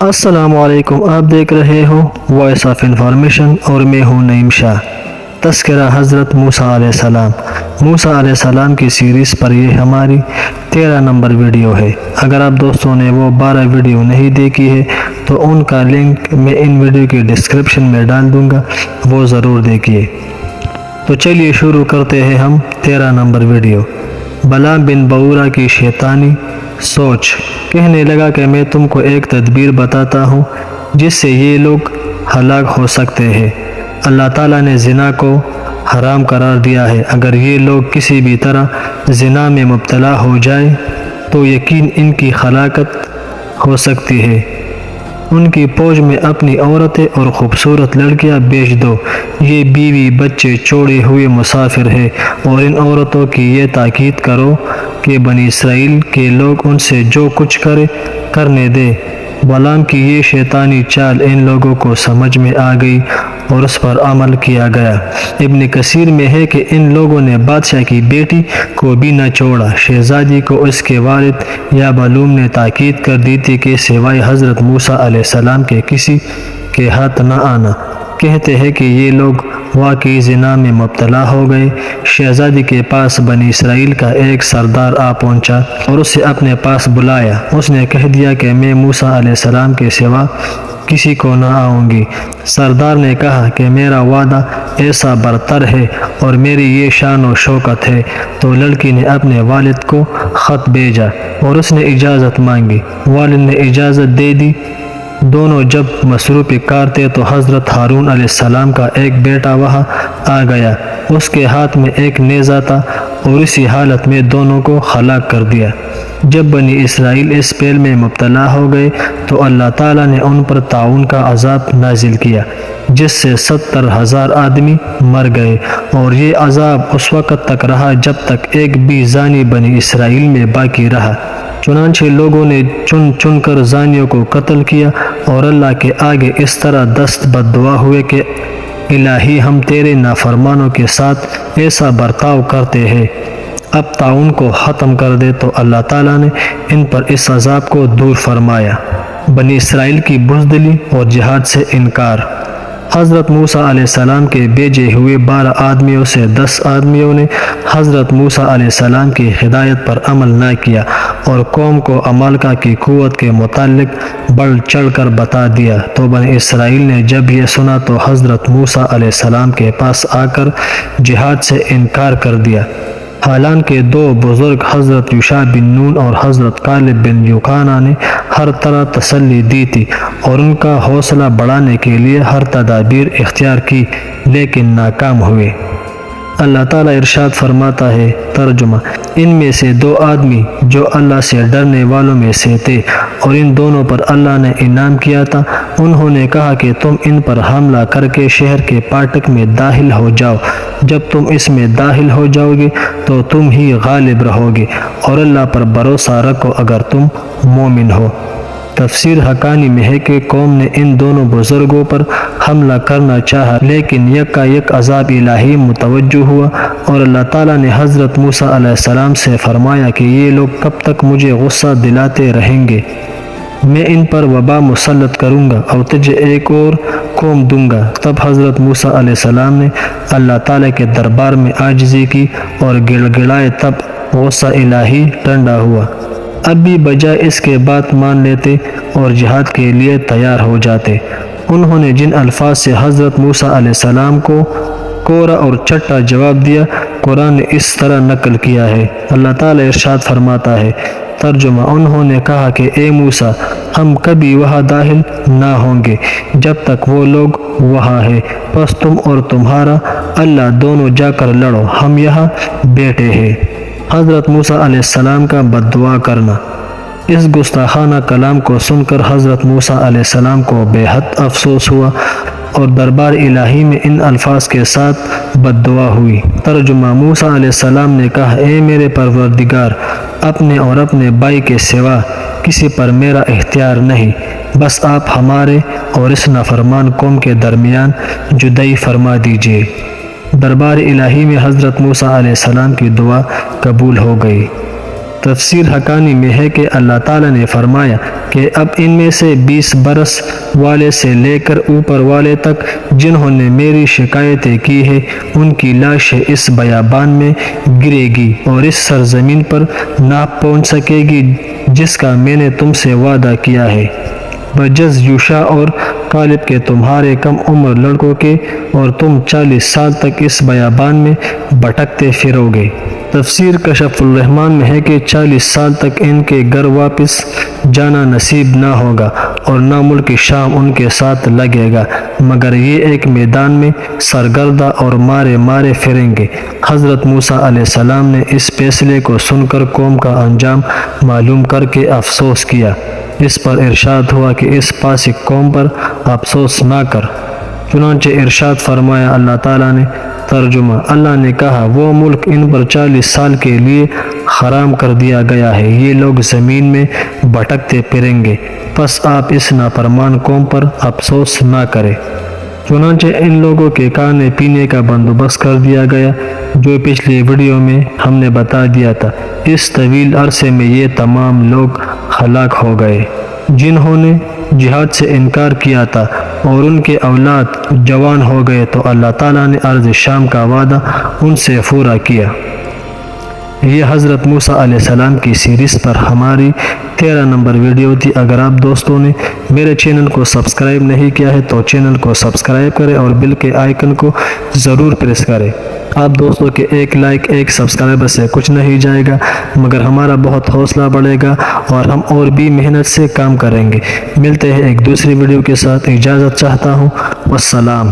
السلام علیکم، آپ دیکھ رہے ہو وائس آف انفارمیشن اور میں ہوں نعیم شاہ۔ تذکرہ حضرت موسیٰ علیہ السلام۔ موسیٰ علیہ السلام کی سیریز پر یہ ہماری 13 نمبر ویڈیو ہے۔ اگر آپ دوستوں نے وہ 12 ویڈیو نہیں دیکھی ہے تو ان کا لنک میں ان ویڈیو کی ڈسکرپشن میں ڈال دوں گا، وہ ضرور دیکھیے۔ تو چلیے شروع کرتے ہیں ہم 13 نمبر ویڈیو۔ بلعام بن بعورہ کی شیطانی سوچ۔ کہنے لگا کہ میں تم کو ایک تدبیر بتاتا ہوں جس سے یہ لوگ ہلاک ہو سکتے ہیں۔ اللہ تعالیٰ نے زنا کو حرام قرار دیا ہے۔ اگر یہ لوگ کسی بھی طرح زنا میں مبتلا ہو جائے تو یقین ان کی ہلاکت ہو سکتی ہے۔ ان کی فوج میں اپنی عورتیں اور خوبصورت لڑکیاں بیچ دو۔ یہ بیوی بچے چھوڑے ہوئے مسافر ہیں، اور ان عورتوں کی یہ تاکید کرو کہ بنی اسرائیل کے لوگ ان سے جو کچھ کرنے دے۔ بلعام کی یہ شیطانی چال ان لوگوں کو سمجھ میں آ گئی اور اس پر عمل کیا گیا۔ ابن کثیر میں ہے کہ ان لوگوں نے بادشاہ کی بیٹی کو بھی نہ چھوڑا۔ شہزادی کو اس کے والد یا بلعام نے تاکید کر دی تھی کہ سوائے حضرت موسیٰ علیہ السلام کے کسی کے ہاتھ نہ آنا۔ کہتے ہیں کہ یہ لوگ واقعی زنا میں مبتلا ہو گئے۔ شہزادی کے پاس بنی اسرائیل کا ایک سردار آ پہنچا اور اسے اپنے پاس بلایا۔ اس نے کہہ دیا کہ میں موسیٰ علیہ السلام کے سوا کسی کو نہ آؤں گی۔ سردار نے کہا کہ میرا وعدہ ایسا برتر ہے اور میری یہ شان و شوکت ہے۔ تو لڑکی نے اپنے والد کو خط بھیجا اور اس نے اجازت مانگی۔ والد نے اجازت دے دی۔ دونوں جب مصروف کار تھے تو حضرت ہارون علیہ السلام کا ایک بیٹا وہاں آ گیا۔ اس کے ہاتھ میں ایک نیزہ تھا اور اسی حالت میں دونوں کو ہلاک کر دیا۔ جب بنی اسرائیل اس فعل میں مبتلا ہو گئے تو اللہ تعالیٰ نے ان پر طاعون کا عذاب نازل کیا، جس سے 70,000 آدمی مر گئے، اور یہ عذاب اس وقت تک رہا جب تک ایک بھی زانی بنی اسرائیل میں باقی رہا۔ چنانچہ لوگوں نے چن چن کر زانیوں کو قتل کیا، اور اللہ کے آگے اس طرح دست بد دعا ہوئے کہ الہی ہم تیرے نافرمانوں کے ساتھ ایسا برتاؤ کرتے ہیں، اب طاعون کو ختم کر دے۔ تو اللہ تعالیٰ نے ان پر اس عذاب کو دور فرمایا۔ بنی اسرائیل کی بزدلی اور جہاد سے انکار۔ حضرت موسیٰ علیہ السلام کے بھیجے ہوئے 12 آدمیوں سے 10 آدمیوں نے حضرت موسیٰ علیہ السلام کی ہدایت پر عمل نہ کیا اور قوم کو عمالقہ کی قوت کے متعلق بڑھ چڑھ کر بتا دیا۔ تو بنی اسرائیل نے جب یہ سنا تو حضرت موسیٰ علیہ السلام کے پاس آ کر جہاد سے انکار کر دیا۔ حالانکہ 2 بزرگ حضرت یوشع بن نون اور حضرت کالب بن یوحنا نے ہر طرح تسلی دی تھی اور ان کا حوصلہ بڑھانے کے لیے ہر تدابیر اختیار کی، لیکن ناکام ہوئے۔ اللہ تعالیٰ ارشاد فرماتا ہے، ترجمہ: ان میں سے 2 آدمی جو اللہ سے ڈرنے والوں میں سے تھے اور ان دونوں پر اللہ نے انعام کیا تھا، انہوں نے کہا کہ تم ان پر حملہ کر کے شہر کے پھاٹک میں داخل ہو جاؤ۔ جب تم اس میں داخل ہو جاؤ گے تو تم ہی غالب رہو گے، اور اللہ پر بھروسہ رکھو اگر تم مومن ہو۔ تفسیر حقانی میں ہے کہ قوم نے ان دونوں بزرگوں پر حملہ کرنا چاہا، لیکن یکا یک عذاب الہی متوجہ ہوا، اور اللہ تعالیٰ نے حضرت موسیٰ علیہ السلام سے فرمایا کہ یہ لوگ کب تک مجھے غصہ دلاتے رہیں گے؟ میں ان پر وبا مسلط کروں گا اور تجھے ایک اور قوم دوں گا۔ تب حضرت موسیٰ علیہ السلام نے اللہ تعالیٰ کے دربار میں عاجزی کی اور گڑ گڑائے، تب غصہ الہی ٹھنڈا ہوا۔ اب بھی بجائے اس کے بات مان لیتے اور جہاد کے لیے تیار ہو جاتے۔ انہوں نے جن الفاظ سے حضرت موسیٰ علیہ السلام کو کوڑا اور چٹا جواب دیا، قرآن نے اس طرح نقل کیا ہے۔ اللہ تعالیٰ ارشاد فرماتا ہے، ترجمہ: انہوں نے کہا کہ اے موسیٰ، ہم کبھی وہاں داخل نہ ہوں گے جب تک وہ لوگ وہاں ہیں، پس تم اور تمہارا اللہ دونوں جا کر لڑو، ہم یہاں بیٹھے ہیں۔ حضرت موسیٰ علیہ السلام کا بد دعا کرنا۔ اس گستاخانہ کلام کو سن کر حضرت موسیٰ علیہ السلام کو بے حد افسوس ہوا اور دربار الہی میں ان الفاظ کے ساتھ بد دعا ہوئی۔ ترجمہ: موسیٰ علیہ السلام نے کہا، اے میرے پروردگار، اپنے اور اپنے بھائی کے سوا کسی پر میرا اختیار نہیں، بس آپ ہمارے اور اس نافرمان قوم کے درمیان جدائی فرما دیجیے۔ دربار الہی میں حضرت موسیٰ علیہ السلام کی دعا قبول ہو گئی۔ تفسیر حقانی میں ہے کہ اللہ تعالیٰ نے فرمایا کہ کہ اب ان میں سے 20 برس والے سے لے کر اوپر والے تک جنہوں نے میری شکایتیں کی ہے ان کی لاشیں اس بیابان میں گرے گی اور اس سرزمین پر نہ پہنچ سکے گی جس کا میں نے تم سے وعدہ کیا ہے، بجز یوشع اور کالب کے تمہارے کم عمر لڑکوں کے، اور تم 40 سال تک اس بیابان میں بھٹکتے پھرو گے۔ تفسیر کشف الرحمن میں ہے کہ 40 سال تک ان کے گھر واپس جانا نصیب نہ ہوگا اور نہ ملک شام ان کے ساتھ لگے گا، مگر یہ ایک میدان میں سرگردہ اور مارے پھریں گے۔ حضرت موسیٰ علیہ السلام نے اس فیصلے کو سن کر قوم کا انجام معلوم کر کے افسوس کیا۔ اس پر ارشاد ہوا کہ اس فاسق قوم پر افسوس نہ کر۔ چنانچہ ارشاد فرمایا اللہ تعالیٰ نے، ترجمہ: اللہ نے کہا، وہ ملک ان پر 40 سال کے لیے حرام کر دیا گیا ہے، یہ لوگ زمین میں بھٹکتے پھریں گے، پس آپ اس نافرمان قوم پر افسوس نہ کریں۔ چنانچہ ان لوگوں کے کھانے پینے کا بندوبست کر دیا گیا جو پچھلی ویڈیو میں ہم نے بتا دیا تھا۔ اس طویل عرصے میں یہ تمام لوگ ہلاک ہو گئے جنہوں نے جہاد سے انکار کیا تھا اور ان کے اولاد جوان ہو گئے تو اللہ تعالیٰ نے ارض شام کا وعدہ ان سے پورا کیا۔ یہ حضرت موسیٰ علیہ السلام کی سیریز پر ہماری 13 نمبر ویڈیو تھی۔ اگر آپ دوستوں نے میرے چینل کو سبسکرائب نہیں کیا ہے تو چینل کو سبسکرائب کریں اور بیل کے آئیکن کو ضرور پریس کریں۔ آپ دوستوں کے ایک لائک، ایک سبسکرائبر سے کچھ نہیں جائے گا، مگر ہمارا بہت حوصلہ بڑھے گا اور ہم اور بھی محنت سے کام کریں گے۔ ملتے ہیں ایک دوسری ویڈیو کے ساتھ، اجازت چاہتا ہوں، والسلام۔